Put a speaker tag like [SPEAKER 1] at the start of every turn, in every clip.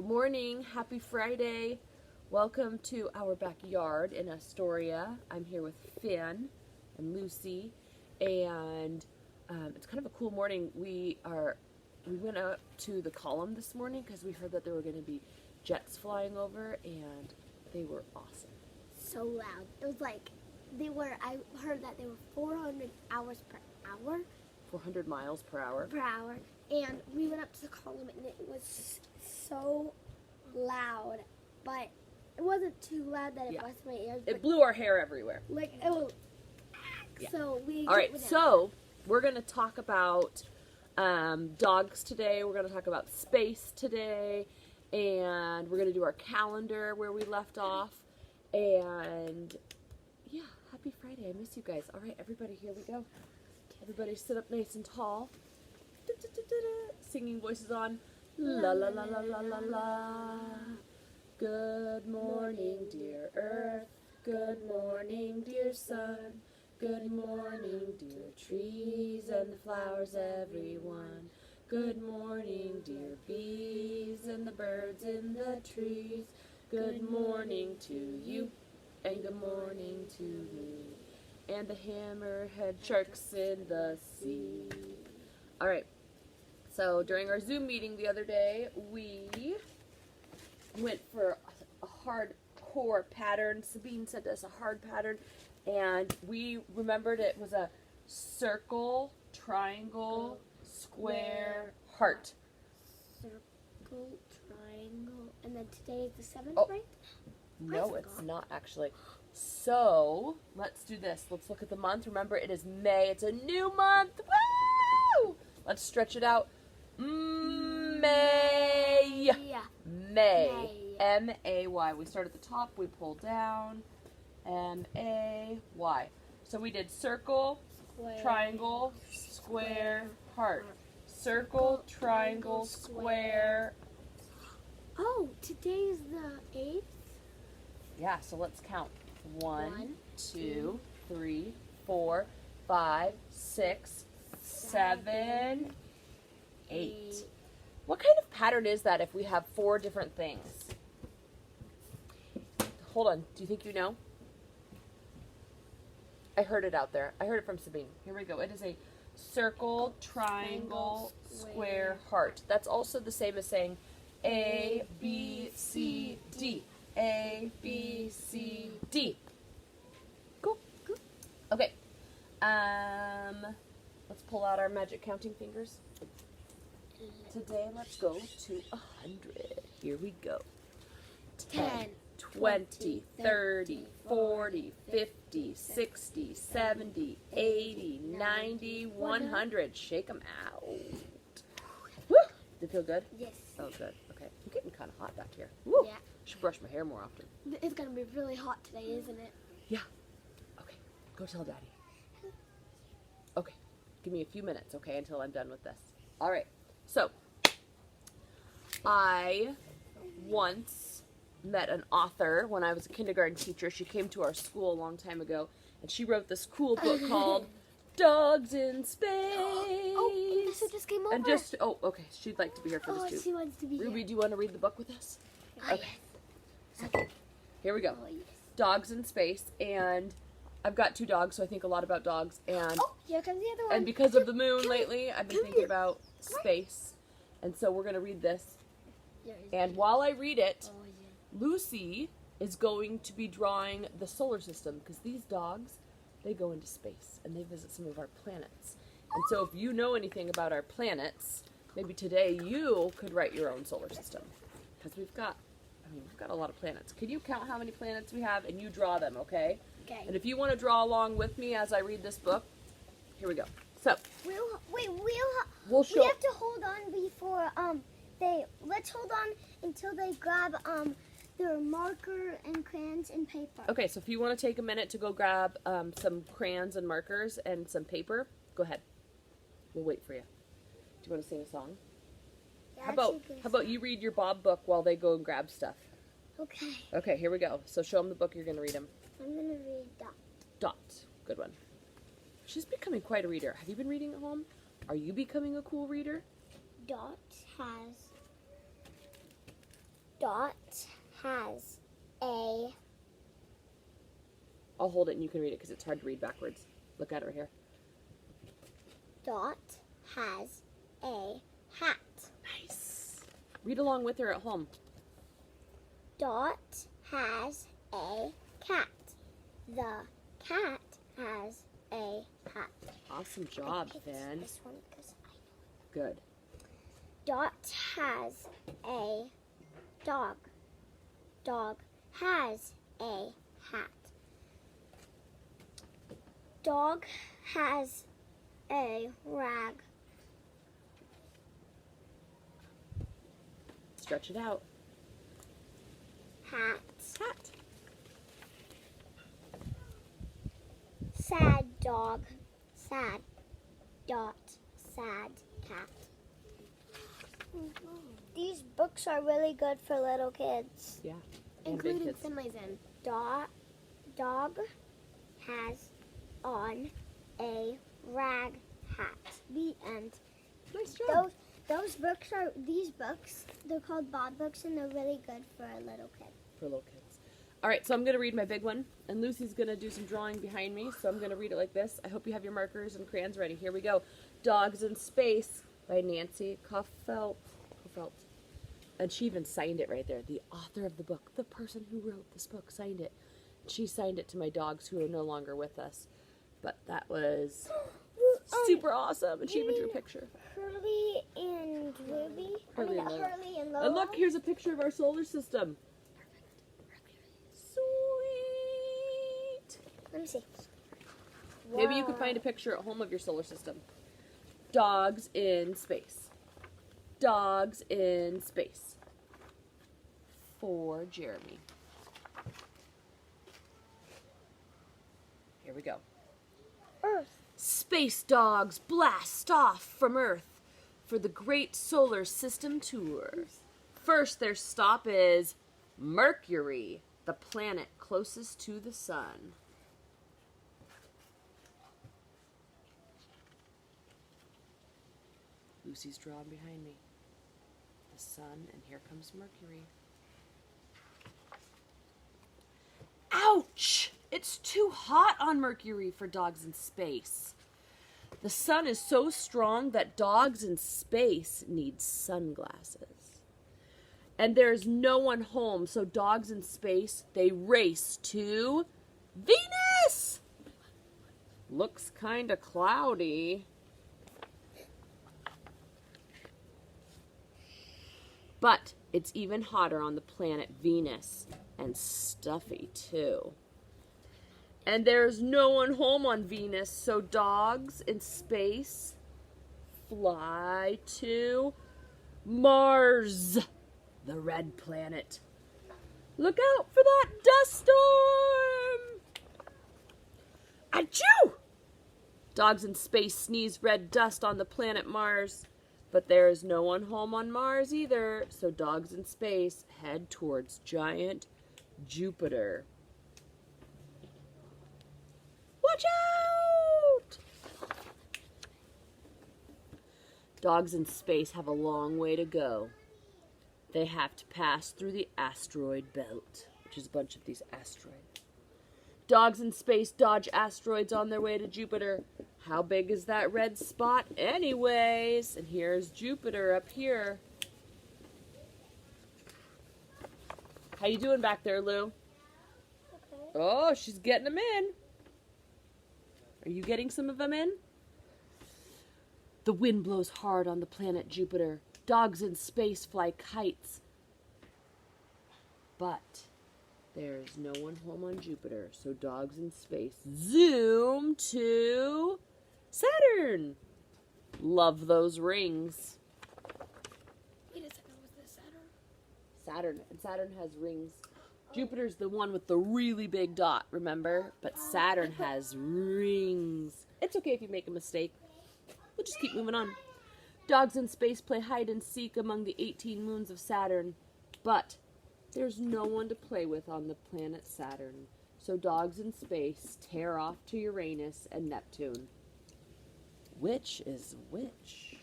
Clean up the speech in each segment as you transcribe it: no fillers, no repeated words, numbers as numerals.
[SPEAKER 1] Good morning. Happy Friday. Welcome to our backyard in Astoria. I'm here with Finn and Lucy, and it's kind of a cool morning. We went out to the column this morning because we heard that there were going to be jets flying over, and they were awesome.
[SPEAKER 2] So loud. It was like I heard that they were 400 hours per hour.
[SPEAKER 1] 400 miles per hour.
[SPEAKER 2] And we went up to the column and it was so loud, but it wasn't too loud that it buzzed my ears.
[SPEAKER 1] It blew our hair everywhere.
[SPEAKER 2] Like it was. Yeah. So we.
[SPEAKER 1] All right. So we're going to talk about dogs today. We're going to talk about space today, and we're going to do our calendar where we left off. And yeah, happy Friday. I miss you guys. All right, everybody, here we go. Everybody sit up nice and tall. Singing voices on. La la la la la la la. Good morning, dear earth. Good morning, dear sun. Good morning, dear trees and the flowers, everyone. Good morning, dear bees and the birds in the trees. Good morning to you, and good morning to me, and the hammerhead sharks in the sea. All right. So during our Zoom meeting the other day, we went for a hardcore pattern. Sabine sent us a hard pattern, and we remembered it was a circle, triangle, square, heart.
[SPEAKER 2] Circle, triangle, and then today is the 7th, right?
[SPEAKER 1] No, it's not actually. So let's do this. Let's look at the month. Remember, it is May. It's a new month. Woo! Let's stretch it out. May. May. M-A-Y. We start at the top. We pull down. M-A-Y. So we did circle, triangle, square, heart. Circle, triangle, square.
[SPEAKER 2] Oh, today's the 8th?
[SPEAKER 1] Yeah, so let's count. 1, 2, 3, 4, 5, 6, 7, 8. What kind of pattern is that if we have 4 different things? Hold on. Do you think you know? I heard it out there. I heard it from Sabine. Here we go. It is a circle, triangle, square, heart. That's also the same as saying A, B, C, D. A, B, C, D. Cool. Okay. Let's pull out our magic counting fingers. Today, let's go to 100. Here we go. 10, 20, 30, 40, 50, 60, 70, 80, 90, 100. Shake them out. Woo! Did it feel good?
[SPEAKER 2] Yes.
[SPEAKER 1] Oh, good. Okay. I'm getting kind of hot back here. Woo!
[SPEAKER 2] Yeah.
[SPEAKER 1] Should brush my hair more often.
[SPEAKER 2] It's going to be really hot today, isn't it?
[SPEAKER 1] Yeah. Okay. Go tell Daddy. Okay. Give me a few minutes, okay, until I'm done with this. All right. So, I once met an author when I was a kindergarten teacher. She came to our school a long time ago, and she wrote this cool book called Dogs in Space.
[SPEAKER 2] Oh, Nessa just came over.
[SPEAKER 1] And okay. She'd like to be here for this too.
[SPEAKER 2] She wants to be here.
[SPEAKER 1] Ruby, do you want to read the book with us? Okay. So, here we go.
[SPEAKER 2] Oh, yes.
[SPEAKER 1] Dogs in Space, and I've got 2 dogs, so I think a lot about dogs, and
[SPEAKER 2] Here comes the other one.
[SPEAKER 1] and because of the moon lately, I've been thinking about space, and so we're going to read this, and while I read it, Lucy is going to be drawing the solar system, because these dogs, they go into space, and they visit some of our planets, and so if you know anything about our planets, maybe today you could write your own solar system, because we've got a lot of planets. Can you count how many planets we have, and you draw them, okay?
[SPEAKER 2] Okay.
[SPEAKER 1] And if you want to draw along with me as I read this book, here we go. So,
[SPEAKER 2] We have to hold on before let's hold on until they grab their marker and crayons and paper.
[SPEAKER 1] Okay, so if you want to take a minute to go grab some crayons and markers and some paper, go ahead. We'll wait for you. Do you want to sing a song?
[SPEAKER 2] Yeah,
[SPEAKER 1] How about you read your Bob book while they go and grab stuff?
[SPEAKER 2] Okay.
[SPEAKER 1] Okay, here we go. So show them the book you're going to read them.
[SPEAKER 2] I'm going to read Dot.
[SPEAKER 1] Dot. Good one. She's becoming quite a reader. Have you been reading at home? Are you becoming a cool reader?
[SPEAKER 2] Dot has Dot has a
[SPEAKER 1] I'll hold it and you can read it because it's hard to read backwards. Look at it right here.
[SPEAKER 2] Dot has a hat.
[SPEAKER 1] Nice. Read along with her at home.
[SPEAKER 2] Dot has a cat. The cat has a hat.
[SPEAKER 1] Awesome job,
[SPEAKER 2] I picked
[SPEAKER 1] Finn.
[SPEAKER 2] this one 'cause I know.
[SPEAKER 1] Good.
[SPEAKER 2] Dot has a dog. Dog has a hat. Dog has a rag.
[SPEAKER 1] Stretch it out.
[SPEAKER 2] Hat.
[SPEAKER 1] Hat.
[SPEAKER 2] Sad dog. Sad. Dot. Sad cat. These books are really good for little kids.
[SPEAKER 1] Yeah. And big
[SPEAKER 3] Including
[SPEAKER 1] kids.
[SPEAKER 3] Finley's in.
[SPEAKER 2] Dog has on a rag hat. The end.
[SPEAKER 1] Nice job.
[SPEAKER 2] These books, they're called Bob books and they're really good for a little kid.
[SPEAKER 1] For little kids. All right, so I'm going to read my big one, and Lucy's going to do some drawing behind me, so I'm going to read it like this. I hope you have your markers and crayons ready. Here we go. Dogs in Space by Nancy Kofelt. And she even signed it right there. The author of the book, the person who wrote this book, signed it. She signed it to my dogs who are no longer with us. But that was super awesome, and she even drew a picture.
[SPEAKER 2] Hurley and Ruby.
[SPEAKER 1] Hurley and Lola.
[SPEAKER 2] Hurley and Lola.
[SPEAKER 1] And look, here's a picture of our solar system. Sweet.
[SPEAKER 2] Let me see.
[SPEAKER 1] Maybe you could find a picture at home of your solar system. Dogs in space. Dogs in space. For Jeremy. Here we go.
[SPEAKER 2] Earth.
[SPEAKER 1] Space dogs blast off from Earth for the Great Solar System Tour. First, their stop is Mercury, the planet closest to the sun. Lucy's drawing behind me. The sun, and here comes Mercury. Ouch! It's too hot on Mercury for dogs in space. The sun is so strong that dogs in space need sunglasses. And there's no one home, so dogs in space, they race to Venus! Looks kinda cloudy. But it's even hotter on the planet Venus, and stuffy too. And there's no one home on Venus, so dogs in space fly to Mars, the red planet. Look out for that dust storm! Achoo! Dogs in space sneeze red dust on the planet Mars. But there is no one home on Mars either, so dogs in space head towards giant Jupiter. Watch out! Dogs in space have a long way to go. They have to pass through the asteroid belt, which is a bunch of these asteroids. Dogs in space dodge asteroids on their way to Jupiter. How big is that red spot anyways? And here's Jupiter up here. How you doing back there, Lou?
[SPEAKER 2] Okay.
[SPEAKER 1] Oh, she's getting them in. Are you getting some of them in? The wind blows hard on the planet Jupiter. Dogs in space fly kites. But there's no one home on Jupiter, so dogs in space zoom to Saturn. Love those rings.
[SPEAKER 3] Wait a second, was this Saturn?
[SPEAKER 1] Saturn. And Saturn has rings. Jupiter's the one with the really big dot, remember? But Saturn has rings. It's okay if you make a mistake. We'll just keep moving on. Dogs in space play hide and seek among the 18 moons of Saturn. But there's no one to play with on the planet Saturn. So dogs in space tear off to Uranus and Neptune. Which is which?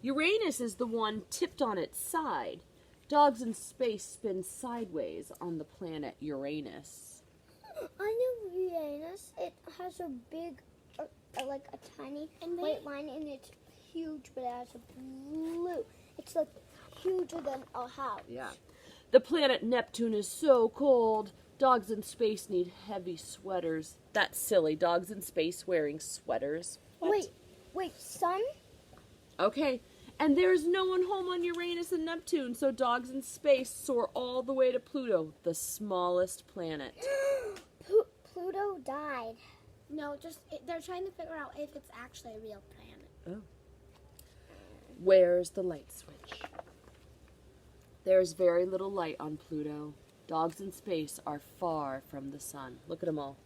[SPEAKER 1] Uranus is the one tipped on its side. Dogs in space spin sideways on the planet Uranus.
[SPEAKER 2] I know Uranus. It has a big, like a tiny white line, and it's huge, but it has a blue. It's like huger than a house.
[SPEAKER 1] Yeah. The planet Neptune is so cold. Dogs in space need heavy sweaters. That's silly. Dogs in space wearing sweaters. What?
[SPEAKER 2] Wait, sun?
[SPEAKER 1] Okay. And there's no one home on Uranus and Neptune, so dogs in space soar all the way to Pluto, the smallest planet.
[SPEAKER 2] Pluto died.
[SPEAKER 3] No, they're trying to figure out if it's actually a real planet.
[SPEAKER 1] Oh. Where's the light switch? There's very little light on Pluto. Dogs in space are far from the sun. Look at them all.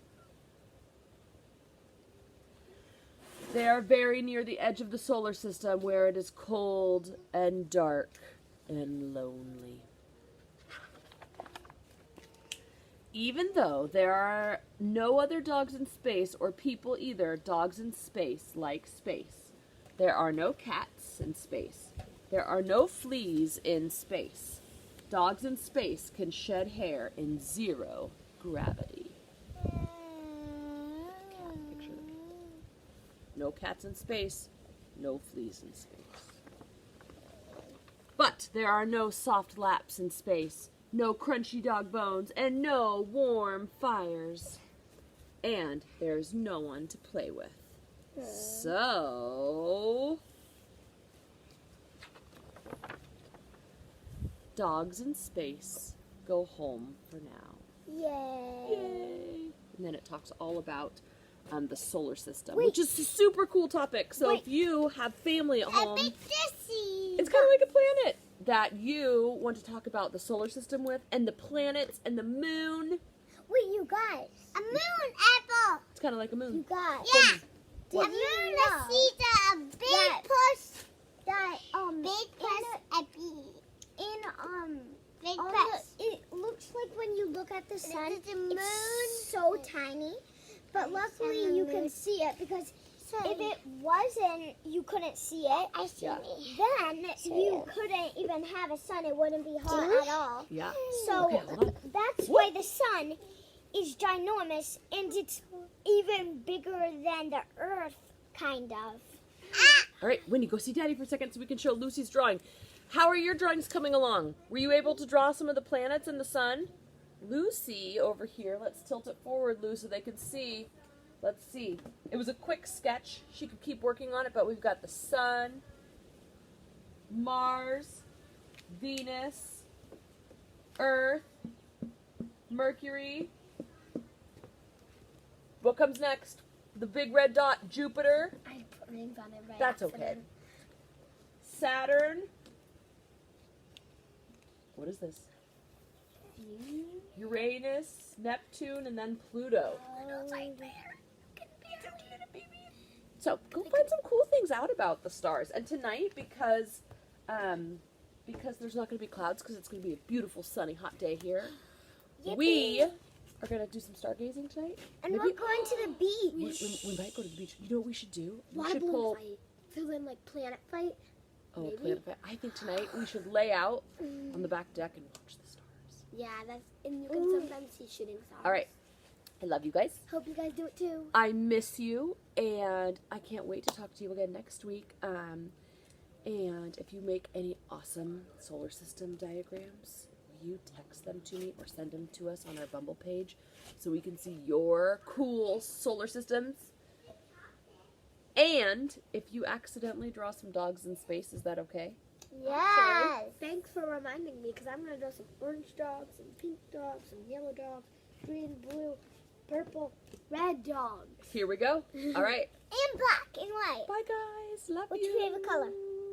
[SPEAKER 1] They are very near the edge of the solar system where it is cold and dark and lonely. Even though there are no other dogs in space or people either, dogs in space like space. There are no cats in space. There are no fleas in space. Dogs in space can shed hair in 0 gravity. Picture that. No cats in space, no fleas in space. But there are no soft laps in space, no crunchy dog bones, and no warm fires. And there's no one to play with. So, dogs in space go home for now.
[SPEAKER 2] Yay.
[SPEAKER 1] Yay! And then it talks all about the solar system, which is a super cool topic. So if you have family at home, it's kind of like a planet that you want to talk about the solar system with, and the planets and the moon.
[SPEAKER 2] Wait, you guys. A moon apple.
[SPEAKER 1] It's kind of like a moon.
[SPEAKER 2] You guys.
[SPEAKER 3] Yeah.
[SPEAKER 2] Did you know a big push that big push a bee in big push. It looks like when you look at the sun, it's so tiny, but luckily you can see it, because if it wasn't, you couldn't see it.
[SPEAKER 3] I see it.
[SPEAKER 2] Then you couldn't even have a sun. It wouldn't be hot at all.
[SPEAKER 1] Yeah.
[SPEAKER 2] So
[SPEAKER 1] Okay, hold on.
[SPEAKER 2] that's why the sun is ginormous, and it's even bigger than the Earth, kind of.
[SPEAKER 1] All right, Winnie, go see Daddy for a second so we can show Lucy's drawing. How are your drawings coming along? Were you able to draw some of the planets and the sun? Lucy over here, let's tilt it forward, Lou, so they can see. Let's see. It was a quick sketch. She could keep working on it, but we've got the sun, Mars, Venus, Earth, Mercury. What comes next? The big red dot, Jupiter.
[SPEAKER 3] I put rings on it right.
[SPEAKER 1] That's okay. Saturn. What is this? Uranus, Neptune, and then Pluto. So go find some cool things out about the stars. And tonight, because there's not going to be clouds, because it's going to be a beautiful, sunny, hot day here, we are going to do some stargazing tonight.
[SPEAKER 2] And we're going to the beach.
[SPEAKER 1] We might go to the beach. You know what we should do? We
[SPEAKER 3] Water
[SPEAKER 1] should
[SPEAKER 3] balloon
[SPEAKER 1] pull.
[SPEAKER 3] fight. Fill in like planet fight.
[SPEAKER 1] Oh,
[SPEAKER 3] Maybe.
[SPEAKER 1] planet fight. I think tonight we should lay out on the back deck and watch the stars.
[SPEAKER 3] Yeah, and you can sometimes see shooting stars.
[SPEAKER 1] All right. I love you guys.
[SPEAKER 3] Hope you guys do it too.
[SPEAKER 1] I miss you, and I can't wait to talk to you again next week. And if you make any awesome solar system diagrams, will you text them to me or send them to us on our Bumble page so we can see your cool solar systems? And if you accidentally draw some dogs in space, is that okay?
[SPEAKER 2] Yes.
[SPEAKER 3] Thanks for reminding me, because I'm going to draw some orange dogs, some pink dogs, some yellow dogs, green, blue, purple, red dogs.
[SPEAKER 1] Here we go. All right.
[SPEAKER 2] And black and white.
[SPEAKER 1] Bye, guys. Love
[SPEAKER 2] What's
[SPEAKER 1] you.
[SPEAKER 2] your favorite color?